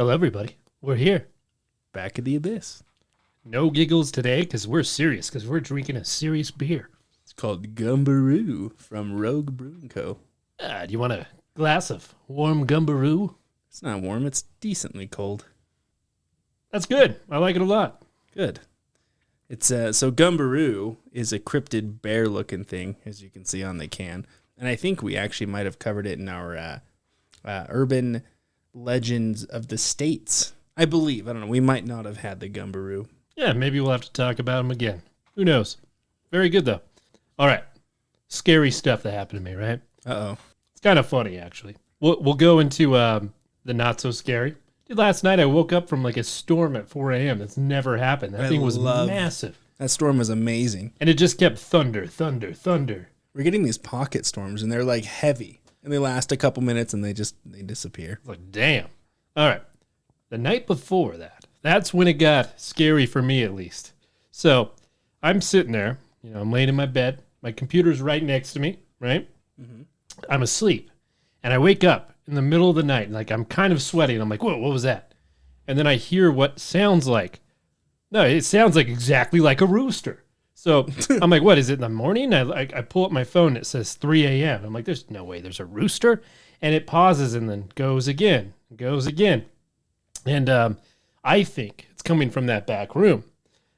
Hello, everybody. We're here. Back of the abyss. No giggles today because we're serious, because we're drinking a serious beer. It's called Gumbaroo from Rogue Brewing Co. Do you want a glass of warm gumbaroo? It's not warm. It's decently cold. That's good. I like it a lot. Good. It's so Gumbaroo is a cryptid bear-looking thing, as you can see on the can. And I think we actually might have covered it in our Urban Legends of the States. I believe. I don't know. We might not have had the Gumbaroo. Yeah, maybe we'll have to talk about them again. Who knows? Very good, though. All right. Scary stuff that happened to me, right? Uh-oh. It's kind of funny, actually. We'll go into the not-so-scary. Dude, last night I woke up from like a storm at 4 a.m. That's never happened. That thing was massive. That storm was amazing. And it just kept thunder, thunder, thunder. We're getting these pocket storms, and they're like heavy. And they last a couple minutes, and they disappear. Like, damn. All right. The night before that's when it got scary for me, at least. So I'm sitting there, I'm laying in my bed. My computer's right next to me, right? Mm-hmm. I'm asleep. And I wake up in the middle of the night, like I'm kind of sweating. I'm like, whoa, what was that? And then I hear what sounds like. No, it sounds like exactly like a rooster. So I'm like, what, is it in the morning? I pull up my phone, and it says 3 a.m. I'm like, there's no way there's a rooster. And it pauses and then goes again. And I think it's coming from that back room.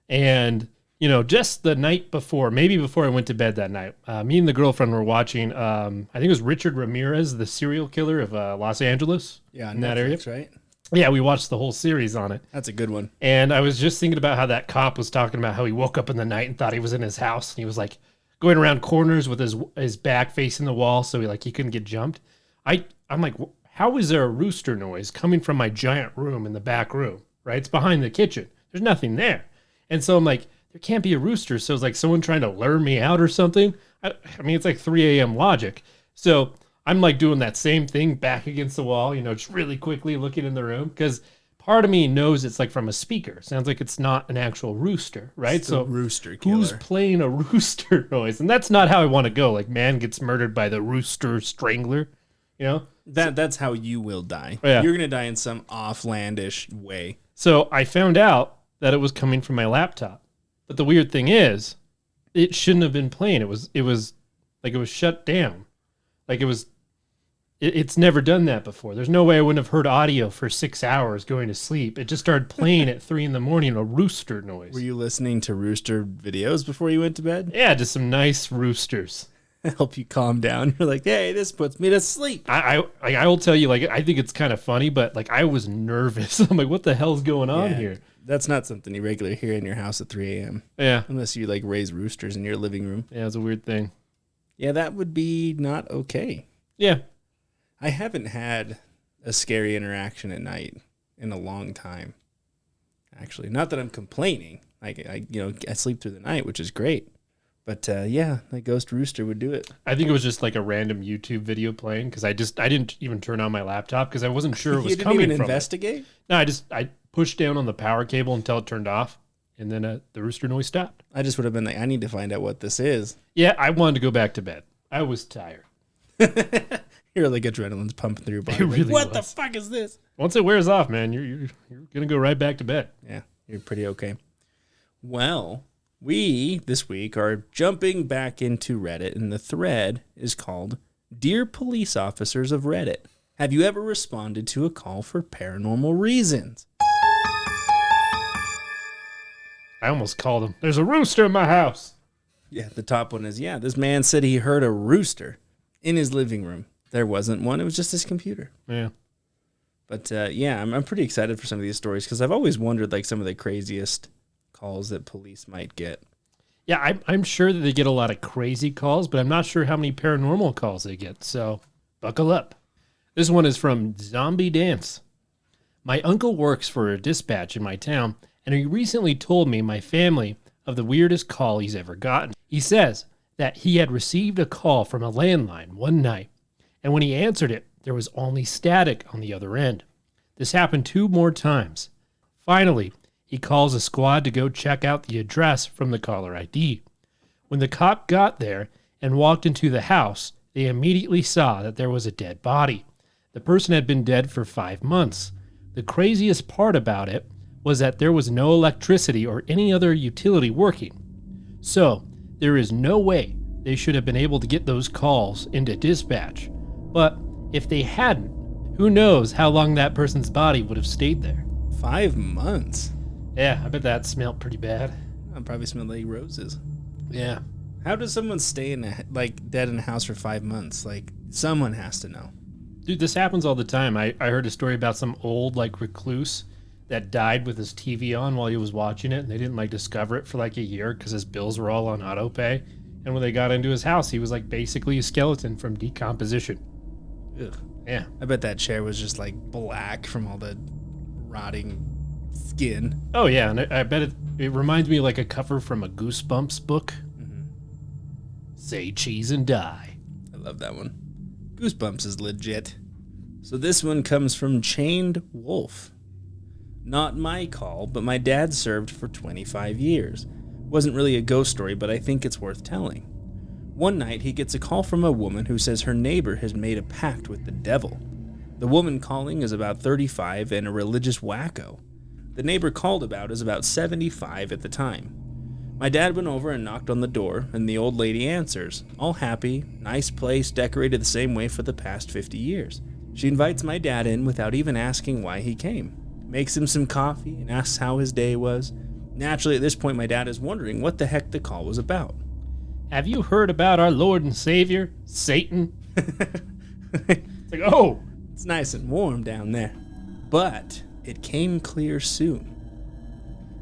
And, just the night before, maybe before I went to bed that night, me and the girlfriend were watching, I think it was Richard Ramirez, the serial killer of Los Angeles. Yeah, in that area. Right? Yeah, we watched the whole series on it. That's a good one. And I was just thinking about how that cop was talking about how he woke up in the night and thought he was in his house. And he was like going around corners with his back facing the wall so he couldn't get jumped. I'm like, how is there a rooster noise coming from my giant room in the back room, right? It's behind the kitchen. There's nothing there. And so I'm like, there can't be a rooster. So it's like someone trying to lure me out or something. I mean, it's like 3 a.m. logic. So I'm like doing that same thing back against the wall, just really quickly looking in the room because part of me knows it's like from a speaker. Sounds like it's not an actual rooster, right? It's so rooster killer. Who's playing a rooster noise? And that's not how I want to go. Like, man gets murdered by the rooster strangler, That's how you will die. Yeah. You're going to die in some offlandish way. So I found out that it was coming from my laptop. But the weird thing is, it shouldn't have been playing. It was shut down. It's never done that before. There's no way I wouldn't have heard audio for 6 hours going to sleep. It just started playing at 3 a.m, a rooster noise. Were you listening to rooster videos before you went to bed? Yeah, just some nice roosters. Help you calm down. You're like, hey, this puts me to sleep. I will tell you, I think it's kind of funny, but I was nervous. I'm like, what the hell's going on here? That's not something you regularly hear in your house at 3 a.m. Yeah. Unless you raise roosters in your living room. Yeah, it's a weird thing. Yeah, that would be not okay. Yeah. I haven't had a scary interaction at night in a long time. Actually, not that I'm complaining. I sleep through the night, which is great. But the ghost rooster would do it. I think it was just like a random YouTube video playing because I didn't even turn on my laptop because I wasn't sure it was coming from. You didn't even investigate? No, I pushed down on the power cable until it turned off, and then the rooster noise stopped. I just would have been like, I need to find out what this is. Yeah, I wanted to go back to bed. I was tired. You're like adrenaline's pumping through your body. It really what was. the fuck is this? Once it wears off, man, you're gonna go right back to bed. Yeah, you're pretty okay. Well, we this week are jumping back into Reddit, and the thread is called "Dear Police Officers of Reddit, have you ever responded to a call for paranormal reasons?" I almost called him. There's a rooster in my house. Yeah, the top one is, this man said he heard a rooster in his living room. There wasn't one. It was just his computer. Yeah. But, I'm pretty excited for some of these stories because I've always wondered, some of the craziest calls that police might get. Yeah, I'm sure that they get a lot of crazy calls, but I'm not sure how many paranormal calls they get, so buckle up. This one is from Zombie Dance. My uncle works for a dispatch in my town, and he recently told me my family of the weirdest call he's ever gotten. He says that he had received a call from a landline one night, and when he answered it, there was only static on the other end. This happened 2 more times. Finally, he calls a squad to go check out the address from the caller ID. When the cop got there and walked into the house, they immediately saw that there was a dead body. The person had been dead for 5 months. The craziest part about it was that there was no electricity or any other utility working. So, there is no way they should have been able to get those calls into dispatch. But if they hadn't, who knows how long that person's body would have stayed there. 5 months? Yeah, I bet that smelled pretty bad. It probably smelled like roses. Yeah. How does someone stay dead in a house for 5 months? Like, someone has to know. Dude, this happens all the time. I heard a story about some old, recluse that died with his TV on while he was watching it, and they didn't, discover it for, a year because his bills were all on auto pay. And when they got into his house, he was, basically a skeleton from decomposition. Ugh. Yeah. I bet that chair was just, black from all the rotting skin. Oh, yeah, and I bet it reminds me like a cover from a Goosebumps book. Mm-hmm. Say cheese and die. I love that one. Goosebumps is legit. So this one comes from Chained Wolf. Not my call, but my dad served for 25 years. Wasn't really a ghost story, but I think it's worth telling. One night, he gets a call from a woman who says her neighbor has made a pact with the devil. The woman calling is about 35 and a religious wacko. The neighbor called about is about 75 at the time. My dad went over and knocked on the door, and the old lady answers. All happy, nice place, decorated the same way for the past 50 years. She invites my dad in without even asking why he came. Makes him some coffee and asks how his day was. Naturally, at this point, my dad is wondering what the heck the call was about. Have you heard about our Lord and Savior, Satan? It's like, oh! It's nice and warm down there. But it came clear soon.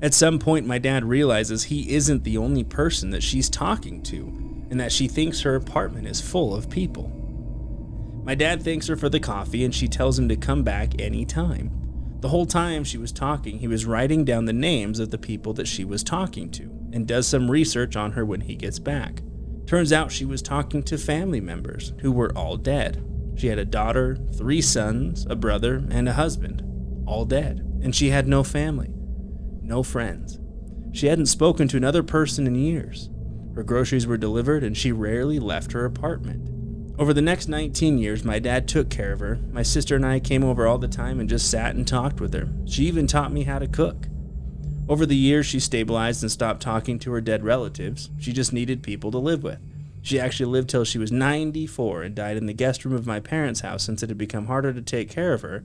At some point, my dad realizes he isn't the only person that she's talking to, and that she thinks her apartment is full of people. My dad thanks her for the coffee, and she tells him to come back anytime. The whole time she was talking, he was writing down the names of the people that she was talking to, and does some research on her when he gets back. Turns out she was talking to family members who were all dead. She had a daughter, 3 sons, a brother, and a husband, all dead, and she had no family, no friends. She hadn't spoken to another person in years. Her groceries were delivered, and she rarely left her apartment. Over the next 19 years, my dad took care of her. My sister and I came over all the time and just sat and talked with her. She even taught me how to cook. Over the years, she stabilized and stopped talking to her dead relatives. She just needed people to live with. She actually lived till she was 94 and died in the guest room of my parents' house since it had become harder to take care of her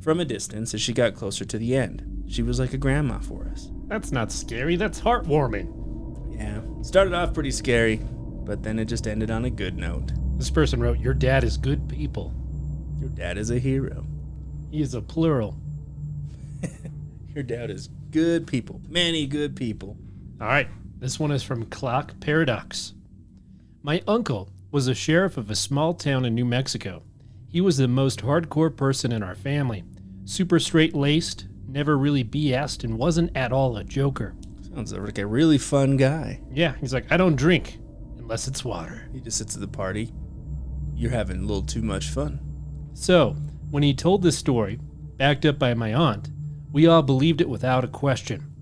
from a distance as she got closer to the end. She was like a grandma for us. That's not scary, that's heartwarming. Yeah, started off pretty scary, but then it just ended on a good note. This person wrote, your dad is good people. Your dad is a hero. He is a plural. Your dad is good people. Many good people. All right, this one is from Clock Paradox. My uncle was a sheriff of a small town in New Mexico. He was the most hardcore person in our family. Super straight-laced, never really BS'd, and wasn't at all a joker. Sounds like a really fun guy. Yeah, he's like, I don't drink unless it's water. He just sits at the party. You're having a little too much fun. So, when he told this story, backed up by my aunt, we all believed it without a question.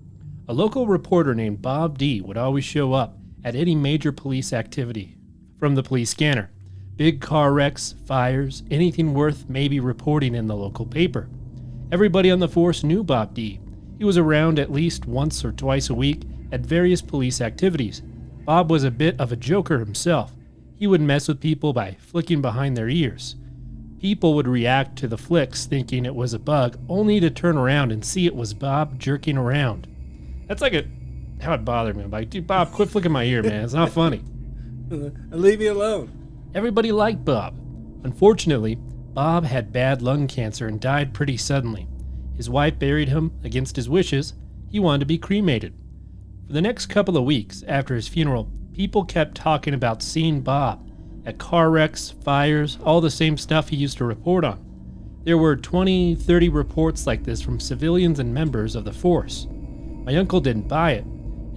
A local reporter named Bob D would always show up at any major police activity from the police scanner. Big car wrecks, fires, anything worth maybe reporting in the local paper. Everybody on the force knew Bob D. He was around at least once or twice a week at various police activities. Bob was a bit of a joker himself. He would mess with people by flicking behind their ears. People would react to the flicks thinking it was a bug, only to turn around and see it was Bob jerking around. That's like how it bothered me. I'm like, dude, Bob, quit flicking my ear, man. It's not funny. Leave me alone. Everybody liked Bob. Unfortunately, Bob had bad lung cancer and died pretty suddenly. His wife buried him against his wishes. He wanted to be cremated. For the next couple of weeks after his funeral, people kept talking about seeing Bob at car wrecks, fires, all the same stuff he used to report on. There were 20, 30 reports like this from civilians and members of the force. My uncle didn't buy it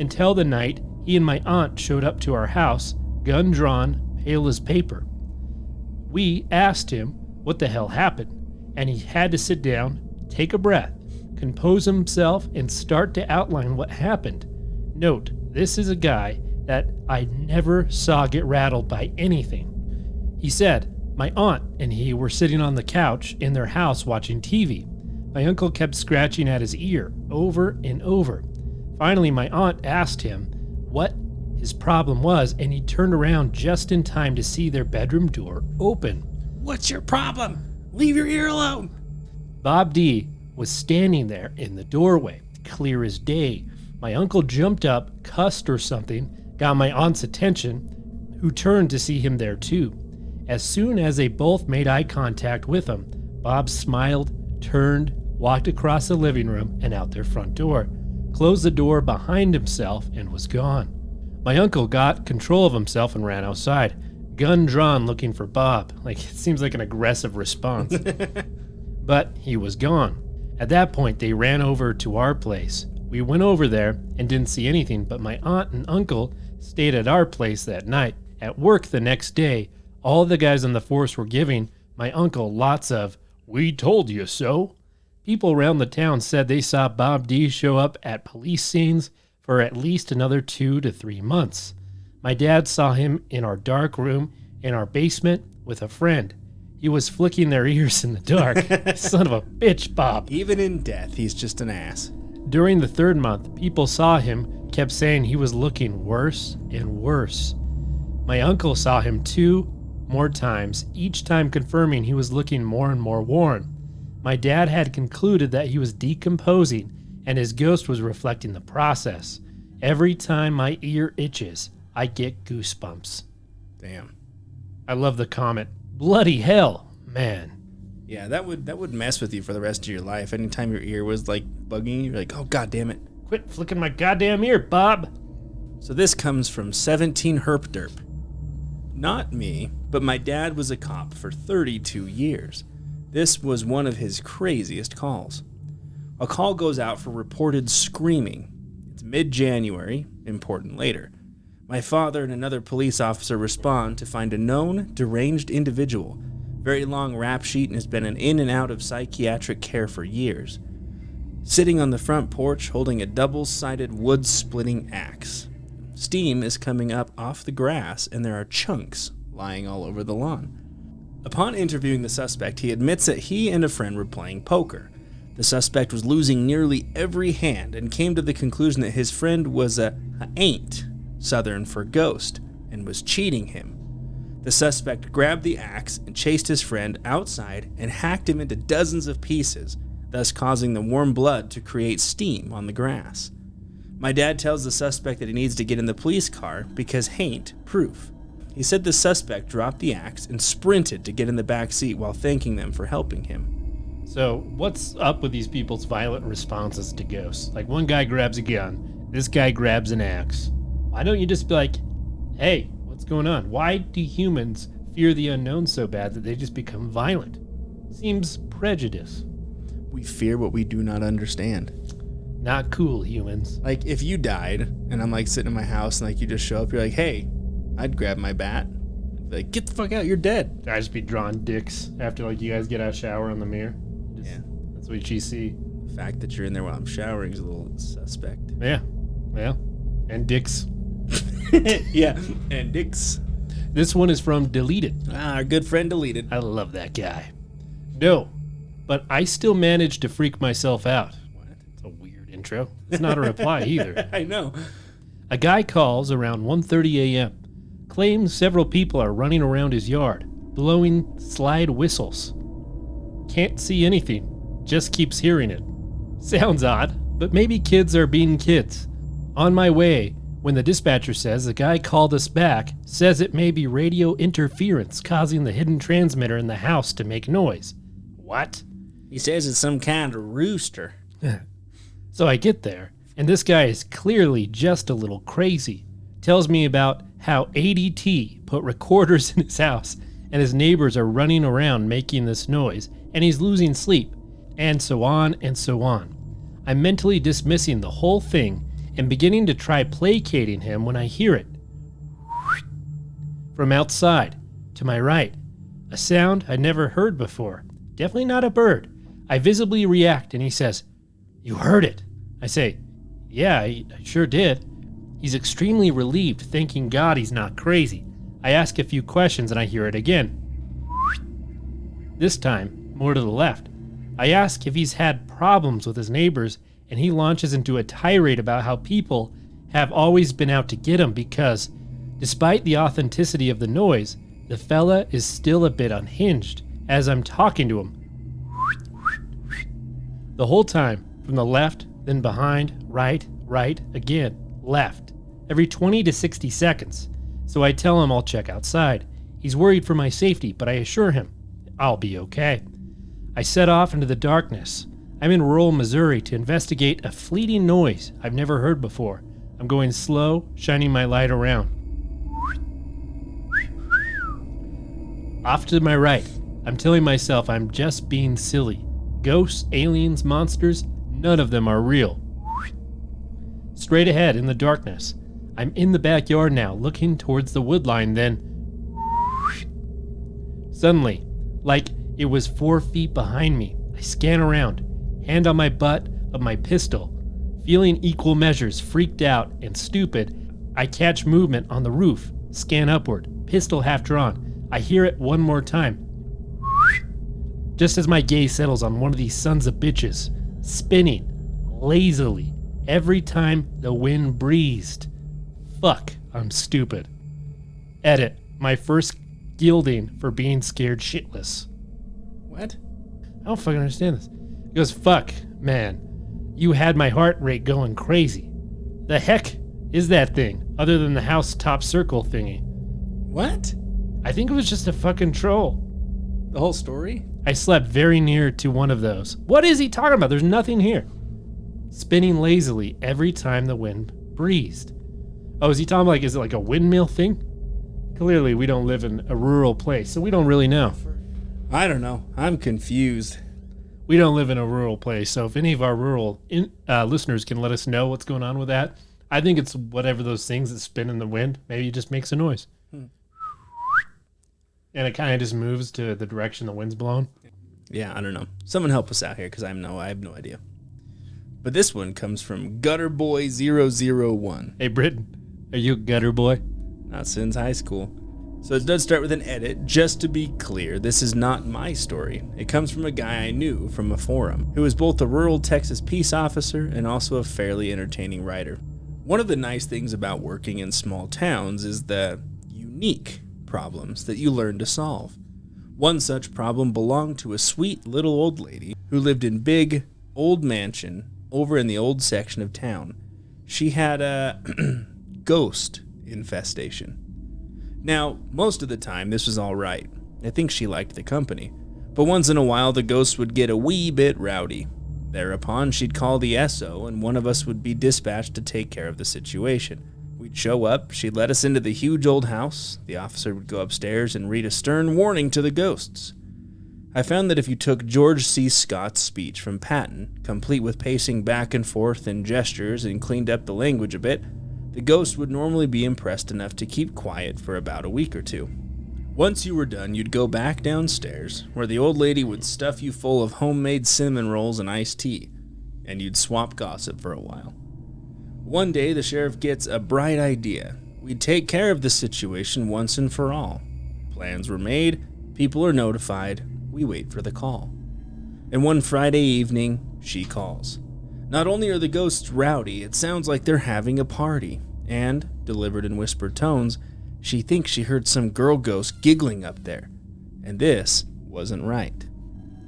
until the night he and my aunt showed up to our house, gun drawn, pale as paper. We asked him what the hell happened, and he had to sit down, take a breath, compose himself, and start to outline what happened. Note, this is a guy that I never saw get rattled by anything. He said, my aunt and he were sitting on the couch in their house watching TV. My uncle kept scratching at his ear over and over. Finally, my aunt asked him what his problem was, and he turned around just in time to see their bedroom door open. What's your problem? Leave your ear alone. Bob D was standing there in the doorway, clear as day. My uncle jumped up, cussed or something, got my aunt's attention, who turned to see him there too. As soon as they both made eye contact with him, Bob smiled, turned, walked across the living room and out their front door, closed the door behind himself, and was gone. My uncle got control of himself and ran outside, gun drawn, looking for Bob. It seems like an aggressive response. But he was gone. At that point, they ran over to our place. We went over there and didn't see anything, but my aunt and uncle stayed at our place that night. At work the next day, all the guys on the force were giving my uncle lots of, "We told you so." People around the town said they saw Bob D show up at police scenes for at least another 2 to 3 months. My dad saw him in our dark room in our basement with a friend. He was flicking their ears in the dark. Son of a bitch, Bob. Even in death, he's just an ass. During the 3rd month, people saw him, kept saying he was looking worse and worse. My uncle saw him 2 more times, each time confirming he was looking more and more worn. My dad had concluded that he was decomposing, and his ghost was reflecting the process. Every time my ear itches, I get goosebumps. Damn. I love the comment. Bloody hell, man. Yeah, that would mess with you for the rest of your life. Anytime your ear was bugging you, you're like, oh god damn it. Quit flicking my goddamn ear, Bob. So this comes from 17 Herp Derp. Not me, but my dad was a cop for 32 years. This was one of his craziest calls. A call goes out for reported screaming. It's mid-January, important later. My father and another police officer respond to find a known deranged individual. Very long rap sheet and has been in and out of psychiatric care for years. Sitting on the front porch holding a double-sided wood-splitting axe. Steam is coming up off the grass and there are chunks lying all over the lawn. Upon interviewing the suspect, he admits that he and a friend were playing poker. The suspect was losing nearly every hand and came to the conclusion that his friend was a ain't, Southern for ghost, and was cheating him. The suspect grabbed the axe and chased his friend outside and hacked him into dozens of pieces, thus causing the warm blood to create steam on the grass. My dad tells the suspect that he needs to get in the police car because hain't proof. He said the suspect dropped the axe and sprinted to get in the back seat while thanking them for helping him. So what's up with these people's violent responses to ghosts? One guy grabs a gun, this guy grabs an axe. Why don't you just be like, hey, what's going on? Why do humans fear the unknown so bad that they just become violent? Seems prejudice. We fear what we do not understand. Not cool, humans. If you died and I'm sitting in my house and you just show up, you're like, hey, I'd grab my bat. I'd be like, get the fuck out, you're dead. I'd just be drawing dicks after you guys get out of shower in the mirror. Yeah. That's what you see. The fact that you're in there while I'm showering is a little suspect. Yeah. Well, and dicks. Yeah, and dicks. This one is from Deleted. Our good friend Deleted. I love that guy. No, but I still managed to freak myself out. What? It's a weird intro. It's not a reply either. I know. A guy calls around 1:30 a.m., claims several people are running around his yard, blowing slide whistles. Can't see anything, just keeps hearing it. Sounds odd, but maybe kids are being kids. On my way, when the dispatcher says the guy called us back, says it may be radio interference causing the hidden transmitter in the house to make noise. What? He says it's some kind of rooster. So I get there, and this guy is clearly just a little crazy. Tells me about how ADT put recorders in his house, and his neighbors are running around making this noise, and he's losing sleep, and so on and so on. I'm mentally dismissing the whole thing and beginning to try placating him when I hear it. From outside, to my right, a sound I'd never heard before. Definitely not a bird. I visibly react and he says, "You heard it." I say, "Yeah, I sure did." He's extremely relieved, thanking God he's not crazy. I ask a few questions and I hear it again. This time, more to the left. I ask if he's had problems with his neighbors, and he launches into a tirade about how people have always been out to get him because, despite the authenticity of the noise, the fella is still a bit unhinged as I'm talking to him. The whole time, from the left, then behind, right, again, left, every 20 to 60 seconds. So I tell him I'll check outside. He's worried for my safety, but I assure him I'll be okay. I set off into the darkness. I'm in rural Missouri to investigate a fleeting noise I've never heard before. I'm going slow, shining my light around. Off to my right, I'm telling myself I'm just being silly. Ghosts, aliens, monsters, none of them are real. Straight ahead in the darkness, I'm in the backyard now, looking towards the woodline, then suddenly, like it was 4 feet behind me, I scan around, hand on my butt of my pistol. Feeling equal measures freaked out and stupid, I catch movement on the roof, scan upward, pistol half drawn. I hear it one more time. Just as my gaze settles on one of these sons of bitches, spinning lazily every time the wind breezed. Fuck, I'm stupid. Edit, my first gilding for being scared shitless. What? I don't fucking understand this. He goes, fuck, man, you had my heart rate going crazy. The heck is that thing, other than the house top circle thingy? What? I think it was just a fucking troll. The whole story? I slept very near to one of those. What is he talking about? There's nothing here. Spinning lazily every time the wind breezed. Oh, is he talking like, is it like a windmill thing? Clearly, we don't live in a rural place, so we don't really know. I don't know. I'm confused. We don't live in a rural place, so if any of our rural listeners can let us know what's going on with that, I think it's whatever those things that spin in the wind. Maybe it just makes a noise. And it kind of just moves to the direction the wind's blowing. Yeah, I don't know. Someone help us out here, because I have no idea. But this one comes from Gutterboy001. Hey, Britton, are you a gutter boy? Not since high school. So it does start with an edit. Just to be clear, this is not my story. It comes from a guy I knew from a forum, who is both a rural Texas peace officer and also a fairly entertaining writer. One of the nice things about working in small towns is the unique problems that you learn to solve. One such problem belonged to a sweet little old lady who lived in big, old mansion over in the old section of town. She had a ghost infestation. Now, most of the time this was all right. I think she liked the company. But once in a while the ghosts would get a wee bit rowdy. Thereupon she'd call the SO and one of us would be dispatched to take care of the situation. We'd show up, she'd let us into the huge old house, the officer would go upstairs and read a stern warning to the ghosts. I found that if you took George C. Scott's speech from Patton, complete with pacing back and forth and gestures and cleaned up the language a bit, the ghost would normally be impressed enough to keep quiet for about a week or two. Once you were done, you'd go back downstairs, where the old lady would stuff you full of homemade cinnamon rolls and iced tea, and you'd swap gossip for a while. One day, the sheriff gets a bright idea. We'd take care of the situation once and for all. Plans were made, people are notified, we wait for the call. And one Friday evening, she calls. Not only are the ghosts rowdy, it sounds like they're having a party, and, delivered in whispered tones, she thinks she heard some girl ghost giggling up there. And this wasn't right.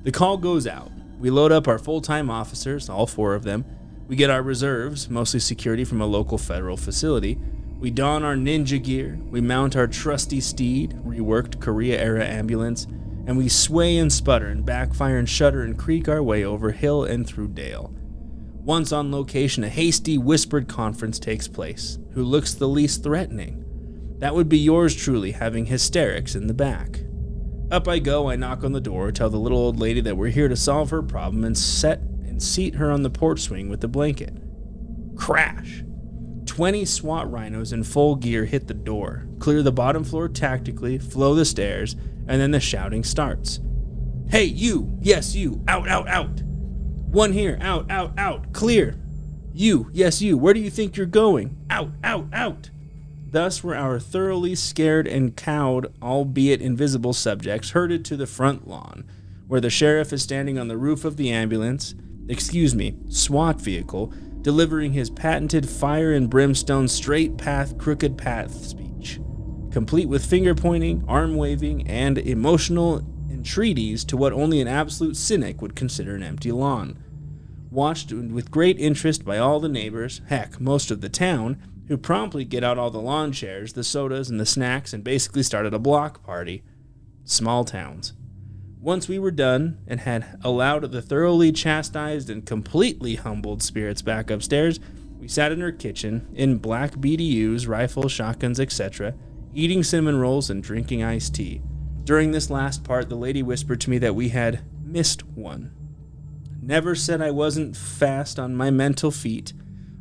The call goes out. We load up our full-time officers, all 4 of them. We get our reserves, mostly security from a local federal facility. We don our ninja gear, we mount our trusty steed, reworked Korea-era ambulance, and we sway and sputter and backfire and shudder and creak our way over hill and through dale. Once on location, a hasty, whispered conference takes place. Who looks the least threatening? That would be yours truly, having hysterics in the back. Up I go, I knock on the door, tell the little old lady that we're here to solve her problem and seat her on the porch swing with the blanket. Crash! 20 SWAT rhinos in full gear hit the door, clear the bottom floor tactically, flow the stairs, and then the shouting starts. Hey, you! Yes, you! Out, out, out! One here! Out, out, out! Clear! You! Yes, you! Where do you think you're going? Out, out, out! Thus were our thoroughly scared and cowed, albeit invisible subjects herded to the front lawn, where the sheriff is standing on the roof of the SWAT vehicle, delivering his patented fire and brimstone straight path, crooked path speech, complete with finger pointing, arm waving, and emotional entreaties to what only an absolute cynic would consider an empty lawn. Watched with great interest by all the neighbors, heck, most of the town, who promptly get out all the lawn chairs, the sodas, and the snacks and basically started a block party. Small towns. Once we were done and had allowed the thoroughly chastised and completely humbled spirits back upstairs, we sat in her kitchen, in black BDUs, rifles, shotguns, etc., eating cinnamon rolls and drinking iced tea. During this last part, the lady whispered to me that we had missed one. Never said I wasn't fast on my mental feet.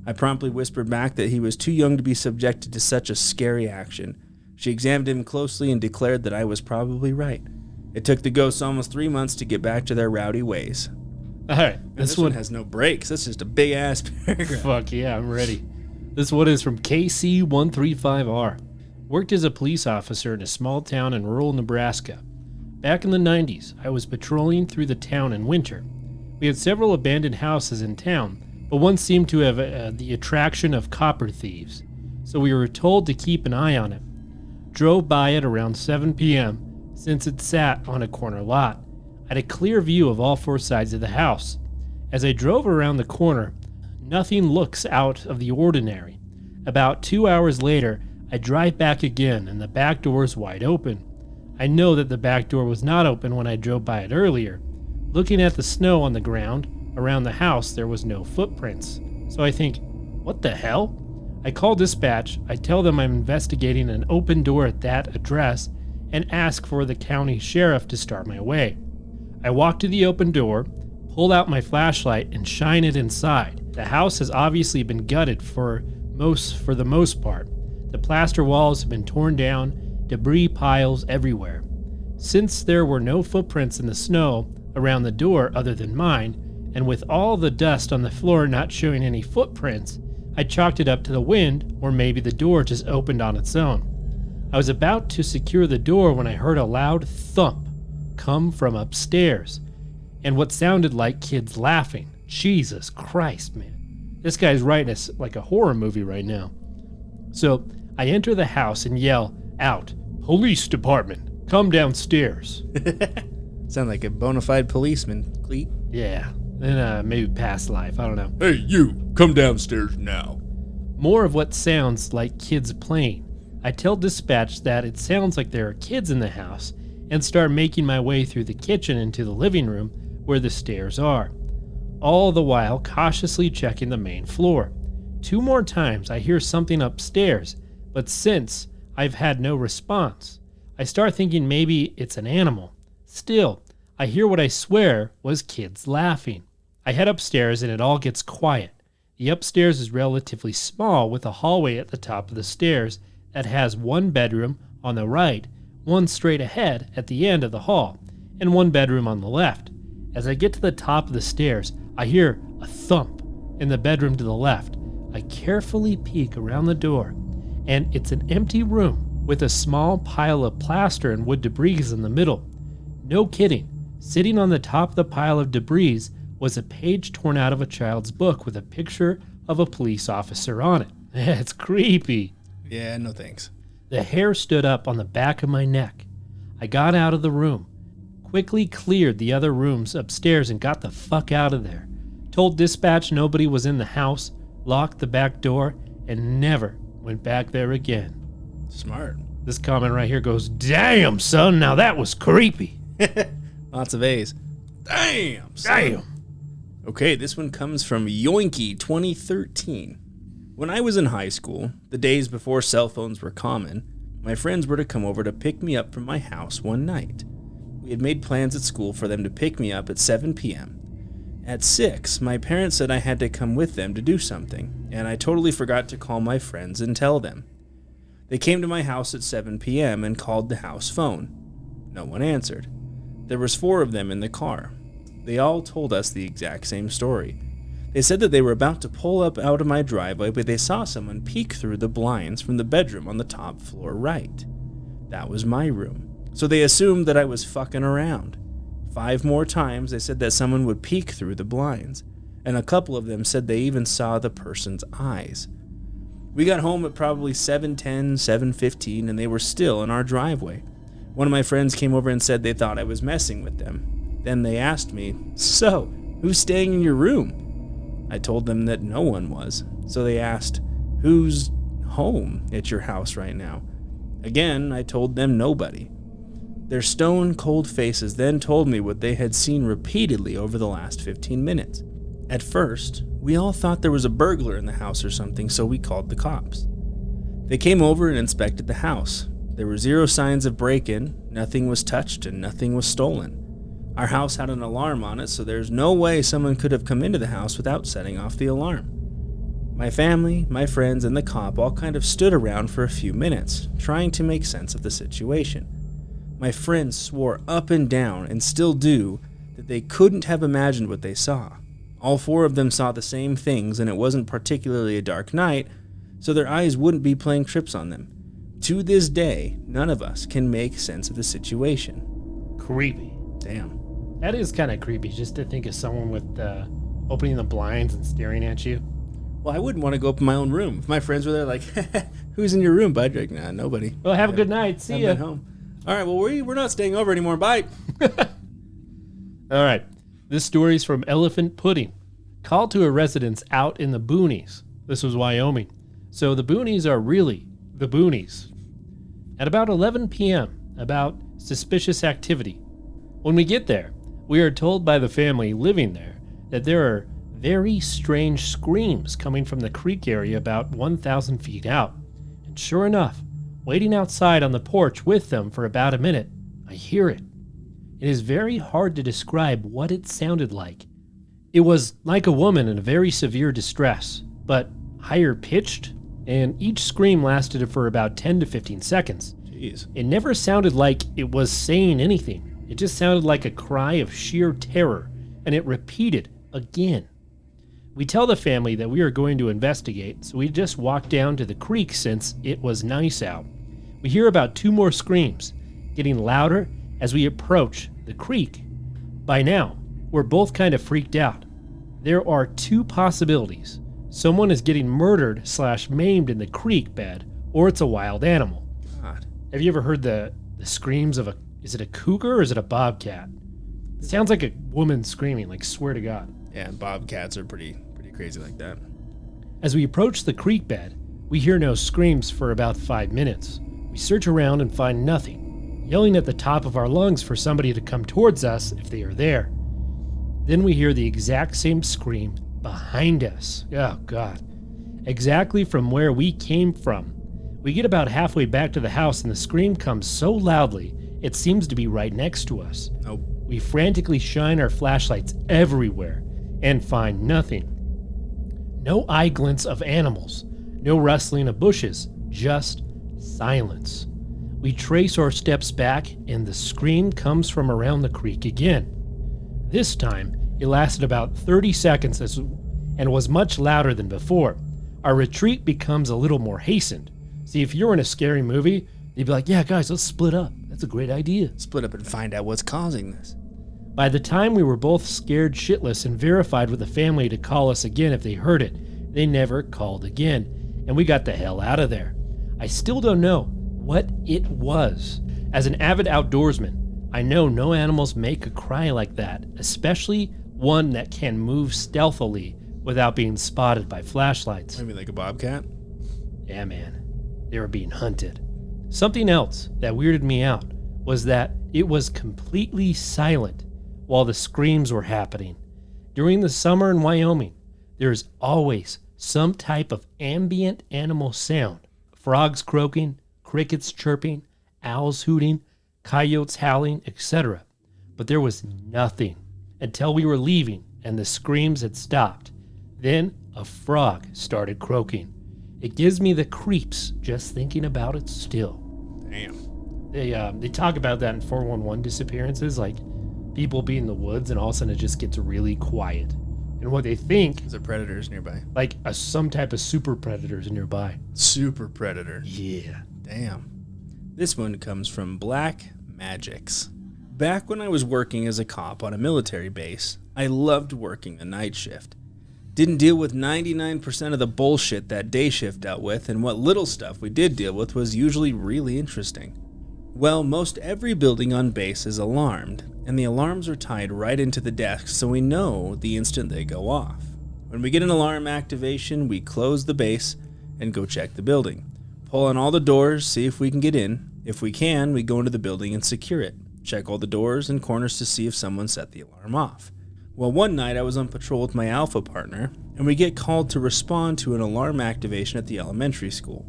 I promptly whispered back that he was too young to be subjected to such a scary action. She examined him closely and declared that I was probably right. It took the ghosts almost 3 months to get back to their rowdy ways. All right. This one has no breaks. That's just a big-ass paragraph. Fuck yeah, I'm ready. This one is from KC135R. Worked as a police officer in a small town in rural Nebraska. Back in the 90s, I was patrolling through the town in winter. We had several abandoned houses in town, but one seemed to have the attraction of copper thieves, so we were told to keep an eye on it. Drove by it around 7 p.m., since it sat on a corner lot. I had a clear view of all 4 sides of the house. As I drove around the corner, nothing looks out of the ordinary. About 2 hours later, I drive back again, and the back door is wide open. I know that the back door was not open when I drove by it earlier. Looking at the snow on the ground around the house, there was no footprints. So I think, what the hell? I call dispatch, I tell them I'm investigating an open door at that address, and ask for the county sheriff to start my way. I walk to the open door, pull out my flashlight, and shine it inside. The house has obviously been gutted for the most part. The plaster walls have been torn down, debris piles everywhere. Since there were no footprints in the snow around the door other than mine, and with all the dust on the floor not showing any footprints, I chalked it up to the wind, or maybe the door just opened on its own. I was about to secure the door when I heard a loud thump come from upstairs, and what sounded like kids laughing. Jesus Christ, man. This guy's writing us like a horror movie right now. So I enter the house and yell out, "Police department, come downstairs." Sound like a bona fide policeman, Clete. Yeah, and maybe past life, I don't know. Hey, you, come downstairs now. More of what sounds like kids playing. I tell dispatch that it sounds like there are kids in the house and start making my way through the kitchen into the living room where the stairs are, all the while cautiously checking the main floor. 2 more times I hear something upstairs, but since I've had no response, I start thinking maybe it's an animal. Still, I hear what I swear was kids laughing. I head upstairs and it all gets quiet. The upstairs is relatively small with a hallway at the top of the stairs that has 1 bedroom on the right, 1 straight ahead at the end of the hall, and 1 bedroom on the left. As I get to the top of the stairs, I hear a thump in the bedroom to the left. I carefully peek around the door, and it's an empty room with a small pile of plaster and wood debris in the middle. No kidding, sitting on the top of the pile of debris was a page torn out of a child's book with a picture of a police officer on it. It's creepy. Yeah, no thanks. The hair stood up on the back of my neck. I got out of the room, quickly cleared the other rooms upstairs and got the fuck out of there. Told dispatch nobody was in the house, locked the back door, and never went back there again. Smart. This comment right here goes, "Damn, son, now that was creepy." Lots of A's. Damn, son. Damn. Okay, this one comes from Yoinky 2013. When I was in high school, the days before cell phones were common, my friends were to come over to pick me up from my house one night. We had made plans at school for them to pick me up at 7 p.m. At 6, my parents said I had to come with them to do something, and I totally forgot to call my friends and tell them. They came to my house at 7 p.m. and called the house phone. No one answered. There was 4 of them in the car. They all told us the exact same story. They said that they were about to pull up out of my driveway, but they saw someone peek through the blinds from the bedroom on the top floor right. That was my room. So they assumed that I was fucking around. 5 more times they said that someone would peek through the blinds, and a couple of them said they even saw the person's eyes. We got home at probably 7:10, 7:15, and they were still in our driveway. One of my friends came over and said they thought I was messing with them. Then they asked me, "So, who's staying in your room?" I told them that no one was. So they asked, "Who's home at your house right now?" Again, I told them nobody. Their stone-cold faces then told me what they had seen repeatedly over the last 15 minutes. At first, we all thought there was a burglar in the house or something, so we called the cops. They came over and inspected the house. There were 0 signs of break-in, nothing was touched, and nothing was stolen. Our house had an alarm on it, so there's no way someone could have come into the house without setting off the alarm. My family, my friends, and the cop all kind of stood around for a few minutes, trying to make sense of the situation. My friends swore up and down, and still do, that they couldn't have imagined what they saw. All 4 of them saw the same things, and it wasn't particularly a dark night, so their eyes wouldn't be playing tricks on them. To this day, none of us can make sense of the situation. Creepy. Damn. That is kind of creepy, just to think of someone with opening the blinds and staring at you. Well, I wouldn't want to go up in my own room. If my friends were there like, "Who's in your room, bud?" You're like, "Nah, nobody." Well, have a good night. See I've ya. been home. All right, well, we're not staying over anymore. Bye. All right. This story's from Elephant Pudding. Called to a residence out in the boonies. This was Wyoming. So the boonies are really the boonies. At about 11 p.m., about suspicious activity. When we get there, we are told by the family living there that there are very strange screams coming from the creek area about 1,000 feet out. And sure enough, waiting outside on the porch with them for about a minute, I hear it. It is very hard to describe what it sounded like. It was like a woman in a very severe distress, but higher pitched, and each scream lasted for about 10 to 15 seconds. Jeez. It never sounded like it was saying anything. It just sounded like a cry of sheer terror, and it repeated again. We tell the family that we are going to investigate, so we just walk down to the creek since it was nice out. We hear about 2 more screams, getting louder as we approach the creek. By now, we're both kind of freaked out. There are 2 possibilities. Someone is getting murdered / maimed in the creek bed, or it's a wild animal. God. Have you ever heard the screams of is it a cougar or is it a bobcat? It sounds like a woman screaming, like, swear to God. Yeah, and bobcats are pretty crazy like that. As we approach the creek bed, we hear no screams for about 5 minutes. We search around and find nothing, yelling at the top of our lungs for somebody to come towards us if they are there. Then we hear the exact same scream behind us. Oh, God. Exactly from where we came from. We get about halfway back to the house and the scream comes so loudly, it seems to be right next to us. Nope. We frantically shine our flashlights everywhere and find nothing. No eye glints of animals, no rustling of bushes, just silence. We trace our steps back and the scream comes from around the creek again. This time, it lasted about 30 seconds and was much louder than before. Our retreat becomes a little more hastened. See, if you're in a scary movie, you'd be like, "Yeah, guys, let's split up. That's a great idea." Split up and find out what's causing this. By the time we were both scared shitless and verified with the family to call us again if they heard it, they never called again, and we got the hell out of there. I still don't know what it was. As an avid outdoorsman, I know no animals make a cry like that, especially one that can move stealthily without being spotted by flashlights. Maybe like a bobcat? Yeah, man. They were being hunted. Something else that weirded me out was that it was completely silent while the screams were happening. During the summer in Wyoming, there's always some type of ambient animal sound. Frogs croaking, crickets chirping, owls hooting, coyotes howling, etc. But there was nothing until we were leaving and the screams had stopped. Then a frog started croaking. It gives me the creeps just thinking about it still. Damn. They talk about that in 411 disappearances, like people be in the woods and all of a sudden it just gets really quiet. And what they think Is there predators nearby? like some type of super predators nearby. Super predator. Yeah. Damn. This one comes from Black Magics. Back when I was working as a cop on a military base, I loved working the night shift. Didn't deal with 99% of the bullshit that day shift dealt with, and what little stuff we did deal with was usually really interesting. Well, most every building on base is alarmed, and the alarms are tied right into the desks so we know the instant they go off. When we get an alarm activation, we close the base and go check the building. Pull on all the doors, see if we can get in. If we can, we go into the building and secure it. Check all the doors and corners to see if someone set the alarm off. Well, one night I was on patrol with my alpha partner, and we get called to respond to an alarm activation at the elementary school.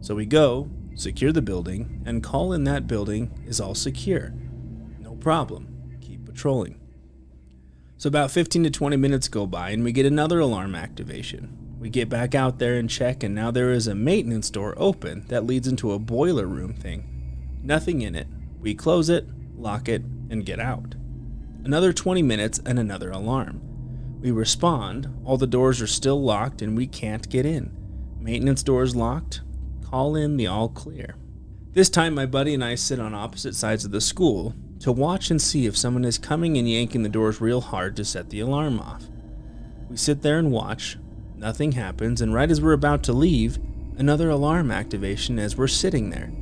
So we go, secure the building, and call in that building is all secure. No problem. Keep patrolling. So about 15 to 20 minutes go by, and we get another alarm activation. We get back out there and check, and now there is a maintenance door open that leads into a boiler room thing. Nothing in it. We close it, lock it, and get out. Another 20 minutes and another alarm. We respond, all the doors are still locked and we can't get in. Maintenance doors locked, call in the all clear. This time my buddy and I sit on opposite sides of the school to watch and see if someone is coming and yanking the doors real hard to set the alarm off. We sit there and watch, nothing happens, and right as we're about to leave, another alarm activation as we're sitting there.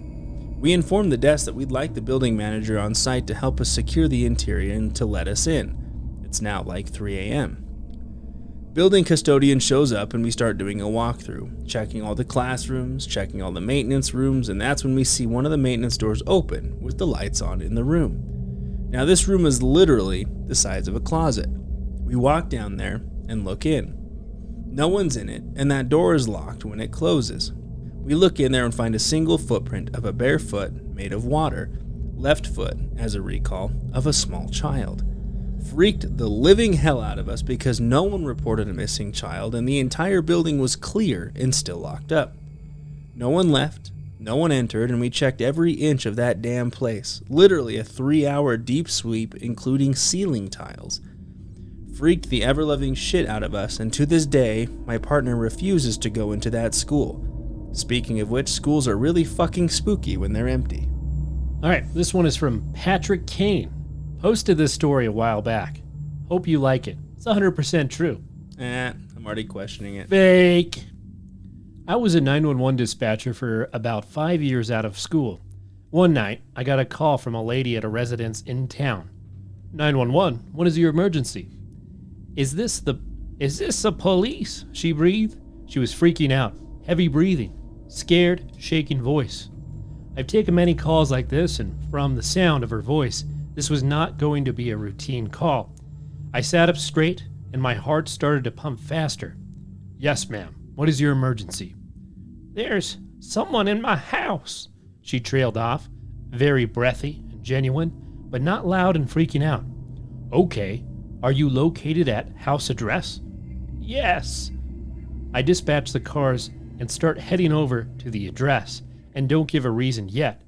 We informed the desk that we'd like the building manager on site to help us secure the interior and to let us in. It's now like 3 a.m. Building custodian shows up and we start doing a walkthrough, checking all the classrooms, checking all the maintenance rooms, and that's when we see one of the maintenance doors open with the lights on in the room. Now this room is literally the size of a closet. We walk down there and look in. No one's in it, and that door is locked when it closes. We look in there and find a single footprint of a bare foot made of water, left foot, as a recall, of a small child. Freaked the living hell out of us because no one reported a missing child and the entire building was clear and still locked up. No one left, no one entered, and we checked every inch of that damn place. Literally a 3-hour deep sweep including ceiling tiles. Freaked the ever-loving shit out of us, and to this day, my partner refuses to go into that school. Speaking of which, schools are really fucking spooky when they're empty. All right, this one is from Patrick Kane. Posted this story a while back. Hope you like it. It's 100% true. I'm already questioning it. Fake. I was a 911 dispatcher for about 5 years out of school. One night, I got a call from a lady at a residence in town. 911, what is your emergency? Is this the police? She breathed. She was freaking out. Heavy breathing. Scared, shaking voice. I've taken many calls like this, and from the sound of her voice, this was not going to be a routine call. I sat up straight, and my heart started to pump faster. Yes, ma'am. What is your emergency? There's someone in my house. She trailed off, very breathy and genuine, but not loud and freaking out. Okay. Are you located at house address? Yes. I dispatch the cars and start heading over to the address, and don't give a reason yet.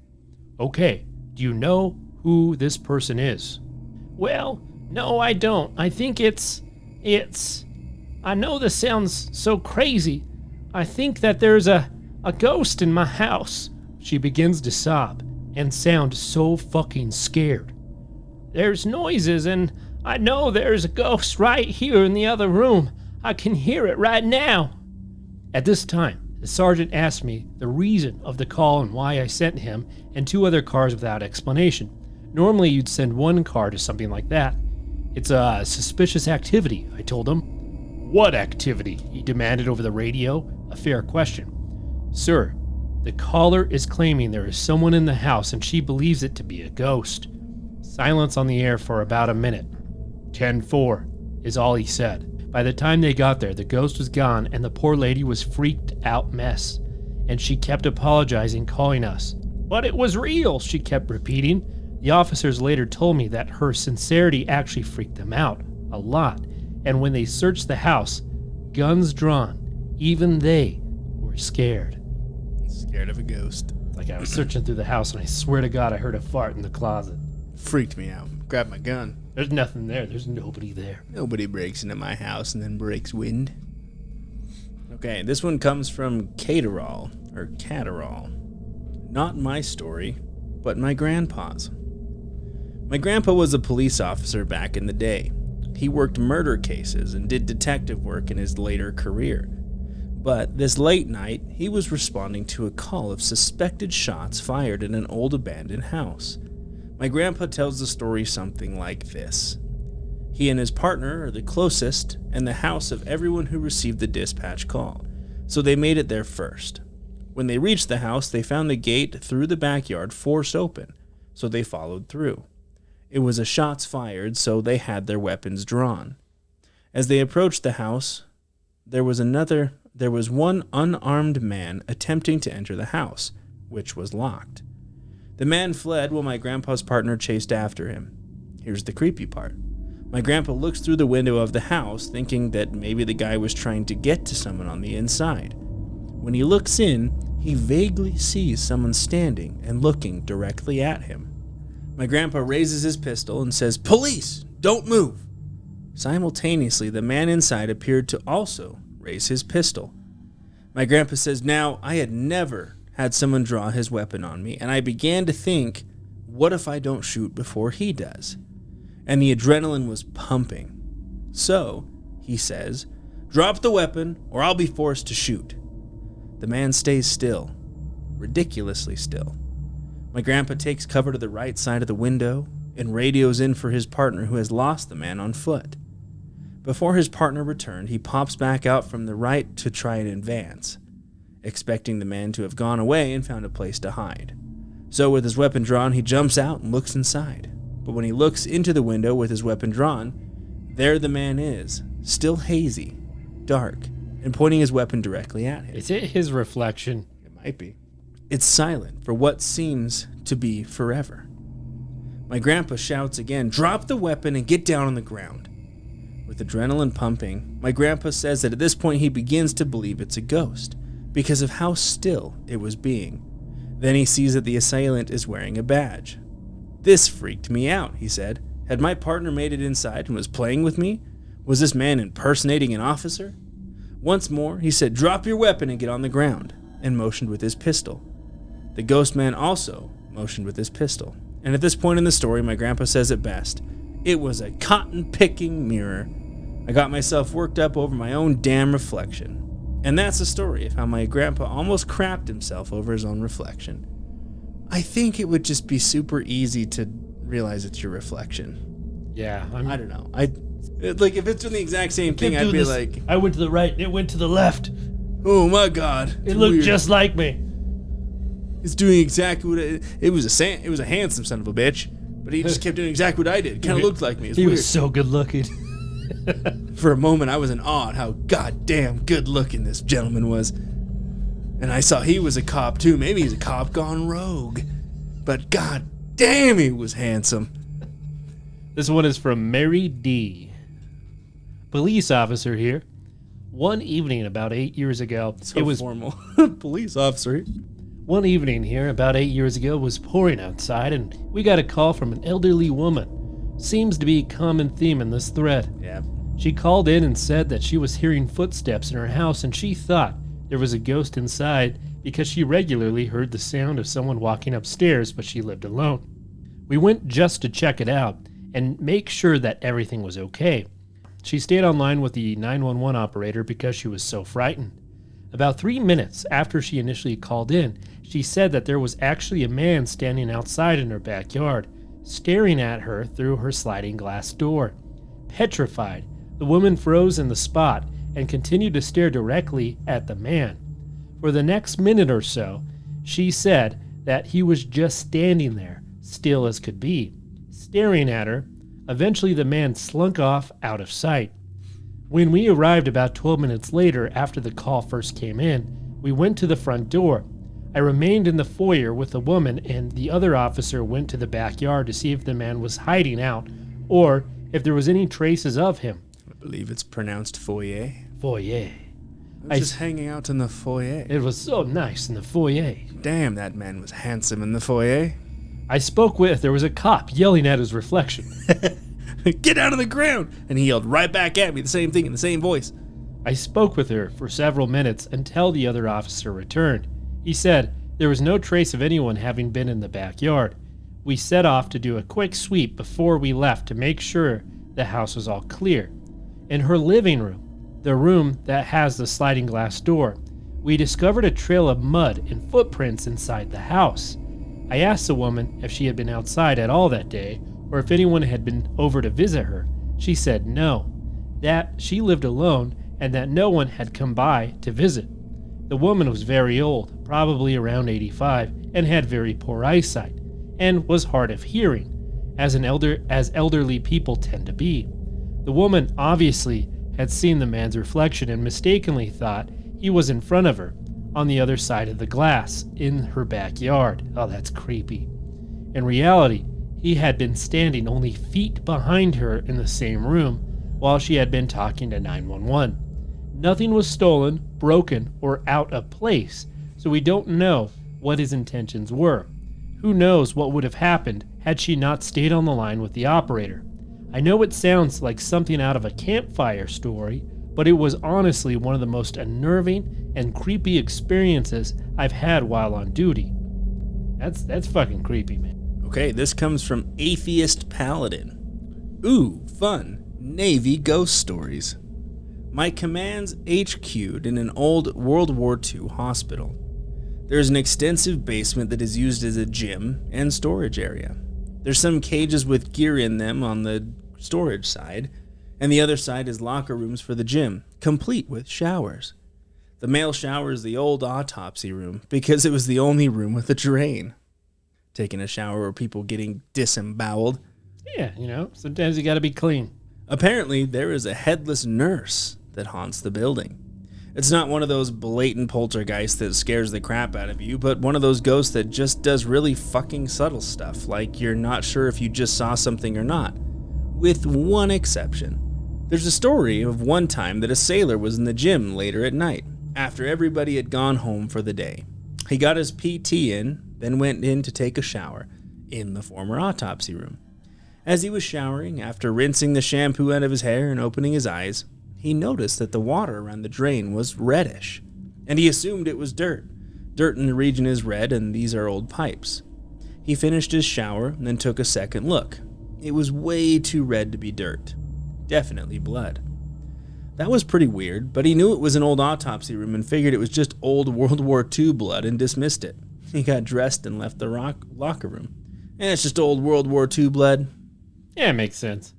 Okay, do you know who this person is? Well, no, I don't. I think it's... I know this sounds so crazy. I think that there's a ghost in my house. She begins to sob and sound so fucking scared. There's noises, and I know there's a ghost right here in the other room. I can hear it right now. At this time, the sergeant asked me the reason of the call and why I sent him and 2 other cars without explanation. Normally, you'd send 1 car to something like that. It's a suspicious activity, I told him. What activity? He demanded over the radio, a fair question. Sir, the caller is claiming there is someone in the house and she believes it to be a ghost. Silence on the air for about a minute. 10-4 is all he said. By the time they got there, the ghost was gone and the poor lady was freaked out mess. And she kept apologizing, calling us. But it was real, she kept repeating. The officers later told me that her sincerity actually freaked them out a lot. And when they searched the house, guns drawn, even they were scared. Scared of a ghost. Like I was searching through the house and I swear to God I heard a fart in the closet. Freaked me out. Grabbed my gun. There's nothing there. There's nobody there. Nobody breaks into my house and then breaks wind. Okay, this one comes from Caterall, or Catterall. Not my story, but my grandpa's. My grandpa was a police officer back in the day. He worked murder cases and did detective work in his later career. But this late night, he was responding to a call of suspected shots fired in an old abandoned house. My grandpa tells the story something like this. He and his partner are the closest and the house of everyone who received the dispatch call, so they made it there first. When they reached the house, they found the gate through the backyard forced open, so they followed through. It was a shots fired, so they had their weapons drawn. As they approached the house, there was one unarmed man attempting to enter the house, which was locked. The man fled while my grandpa's partner chased after him. Here's the creepy part. My grandpa looks through the window of the house, thinking that maybe the guy was trying to get to someone on the inside. When he looks in, he vaguely sees someone standing and looking directly at him. My grandpa raises his pistol and says, "Police, don't move!" Simultaneously, the man inside appeared to also raise his pistol. My grandpa says, "Now, I had never had someone draw his weapon on me, and I began to think, what if I don't shoot before he does?" And the adrenaline was pumping. So, he says, "Drop the weapon or I'll be forced to shoot." The man stays still, ridiculously still. My grandpa takes cover to the right side of the window and radios in for his partner who has lost the man on foot. Before his partner returned, he pops back out from the right to try and advance, expecting the man to have gone away and found a place to hide. So with his weapon drawn, he jumps out and looks inside. But when he looks into the window with his weapon drawn, there the man is, still hazy, dark, and pointing his weapon directly at him. Is it his reflection? It might be. It's silent for what seems to be forever. My grandpa shouts again, "Drop the weapon and get down on the ground." With adrenaline pumping, my grandpa says that at this point he begins to believe it's a ghost because of how still it was being. Then he sees that the assailant is wearing a badge. "This freaked me out," he said. "Had my partner made it inside and was playing with me? Was this man impersonating an officer?" Once more, he said, "Drop your weapon and get on the ground," and motioned with his pistol. The ghost man also motioned with his pistol. And at this point in the story, my grandpa says it best. It was a cotton-picking mirror. I got myself worked up over my own damn reflection. And that's the story of how my grandpa almost crapped himself over his own reflection. I think it would just be super easy to realize it's your reflection. Yeah. I don't know. Like, if it's doing the exact same thing, I'd be like... I went to the right, and it went to the left. Oh, my God. It looked weird. Just like me. It's doing exactly what it was a handsome son of a bitch, but he just kept doing exactly what I did. Kind of looked like me. It's weird. Was so good looking. For a moment, I was in awe at how goddamn good looking this gentleman was. And I saw he was a cop too. Maybe he's a cop gone rogue. But god damn, he was handsome. This one is from Mary D. Police officer here. One evening about 8 years ago, it was formal. Police officer. One evening here about 8 years ago was pouring outside, and we got a call from an elderly woman. Seems to be a common theme in this thread. Yeah. She called in and said that she was hearing footsteps in her house, and she thought there was a ghost inside because she regularly heard the sound of someone walking upstairs, but she lived alone. We went just to check it out and make sure that everything was okay. She stayed online with the 911 operator because she was so frightened. About 3 minutes after she initially called in, she said that there was actually a man standing outside in her backyard, staring at her through her sliding glass door. Petrified, the woman froze in the spot and continued to stare directly at the man. For the next minute or so, she said that he was just standing there, still as could be, staring at her. Eventually, the man slunk off out of sight. When we arrived about 12 minutes later after the call first came in, we went to the front door. I remained in the foyer with the woman, and the other officer went to the backyard to see if the man was hiding out or if there was any traces of him. I believe it's pronounced foyer. Foyer. I was just hanging out in the foyer. It was so nice in the foyer. Damn, that man was handsome in the foyer. There was a cop yelling at his reflection. Get out of the ground! And he yelled right back at me the same thing in the same voice. I spoke with her for several minutes until the other officer returned. He said there was no trace of anyone having been in the backyard. We set off to do a quick sweep before we left to make sure the house was all clear. In her living room, the room that has the sliding glass door, we discovered a trail of mud and footprints inside the house. I asked the woman if she had been outside at all that day or if anyone had been over to visit her. She said no, that she lived alone and that no one had come by to visit. The woman was very old, probably around 85, and had very poor eyesight and was hard of hearing, as elderly people tend to be. The woman obviously had seen the man's reflection and mistakenly thought he was in front of her, on the other side of the glass, in her backyard. Oh, that's creepy. In reality, he had been standing only feet behind her in the same room while she had been talking to 911. Nothing was stolen, broken, or out of place, so we don't know what his intentions were. Who knows what would have happened had she not stayed on the line with the operator. I know it sounds like something out of a campfire story, but it was honestly one of the most unnerving and creepy experiences I've had while on duty. That's fucking creepy, man. Okay, this comes from Atheist Paladin. Ooh, fun. Navy ghost stories. My command's HQ'd in an old World War II hospital. There is an extensive basement that is used as a gym and storage area. There's some cages with gear in them on the storage side, and the other side is locker rooms for the gym, complete with showers. The male shower is the old autopsy room because it was the only room with a drain. Taking a shower or people getting disemboweled. Yeah, sometimes you gotta be clean. Apparently, there is a headless nurse that haunts the building. It's not one of those blatant poltergeists that scares the crap out of you, but one of those ghosts that just does really fucking subtle stuff, like you're not sure if you just saw something or not. With one exception. There's a story of one time that a sailor was in the gym later at night, after everybody had gone home for the day. He got his PT in, then went in to take a shower, in the former autopsy room. As he was showering, after rinsing the shampoo out of his hair and opening his eyes, he noticed that the water around the drain was reddish, and he assumed it was dirt. Dirt in the region is red, and these are old pipes. He finished his shower and then took a second look. It was way too red to be dirt. Definitely blood. That was pretty weird, but he knew it was an old autopsy room and figured it was just old World War II blood and dismissed it. He got dressed and left the locker room. And it's just old World War II blood. Yeah, it makes sense.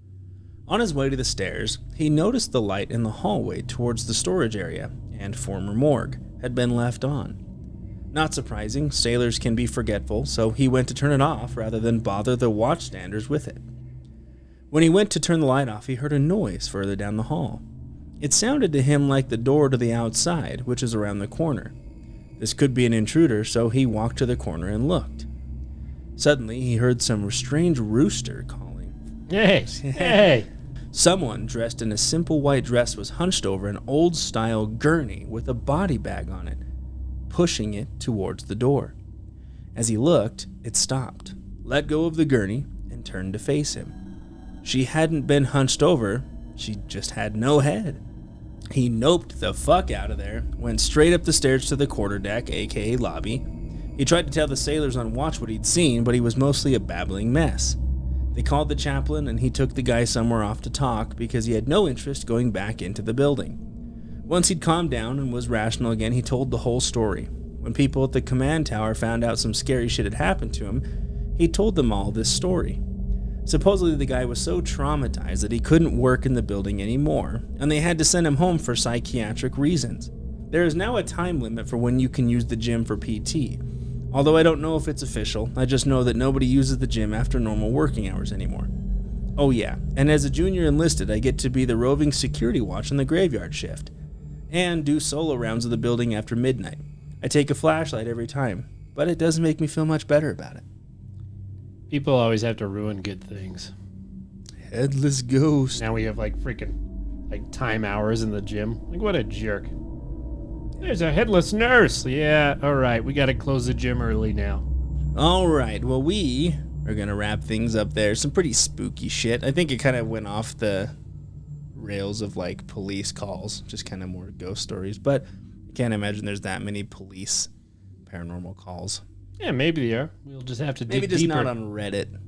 On his way to the stairs, he noticed the light in the hallway towards the storage area and former morgue had been left on. Not surprising, sailors can be forgetful, so he went to turn it off rather than bother the watchstanders with it. When he went to turn the light off, he heard a noise further down the hall. It sounded to him like the door to the outside, which is around the corner. This could be an intruder, so he walked to the corner and looked. Suddenly, he heard some strange rooster calling. Hey, hey! Someone dressed in a simple white dress was hunched over an old-style gurney with a body bag on it, pushing it towards the door. As he looked, it stopped, let go of the gurney, and turned to face him. She hadn't been hunched over, she just had no head. He noped the fuck out of there, went straight up the stairs to the quarterdeck, aka lobby. He tried to tell the sailors on watch what he'd seen, but he was mostly a babbling mess. They called the chaplain, and he took the guy somewhere off to talk because he had no interest going back into the building. Once he'd calmed down and was rational again, he told the whole story. When people at the command tower found out some scary shit had happened to him, he told them all this story. Supposedly the guy was so traumatized that he couldn't work in the building anymore, and they had to send him home for psychiatric reasons. There is now a time limit for when you can use the gym for PT. Although I don't know if it's official, I just know that nobody uses the gym after normal working hours anymore. Oh yeah, and as a junior enlisted, I get to be the roving security watch on the graveyard shift, and do solo rounds of the building after midnight. I take a flashlight every time, but it doesn't make me feel much better about it. People always have to ruin good things. Headless ghost. Now we have freaking time hours in the gym. What a jerk. There's a headless nurse. Yeah, all right. We got to close the gym early now. All right. Well, we are going to wrap things up there. Some pretty spooky shit. I think it kind of went off the rails of police calls, just kind of more ghost stories. But I can't imagine there's that many police paranormal calls. Yeah, maybe they are. We'll just have to dig Maybe just deeper. not on Reddit.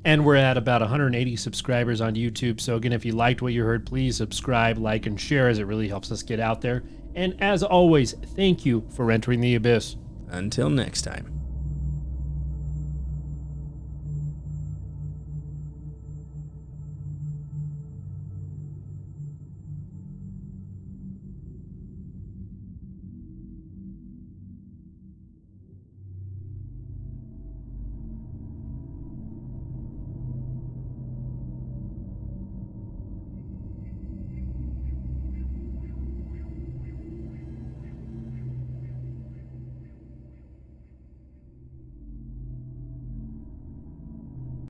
And we're at about 180 subscribers on YouTube. So again, if you liked what you heard, please subscribe, like, and share, as it really helps us get out there. And as always, thank you for entering the abyss. Until next time.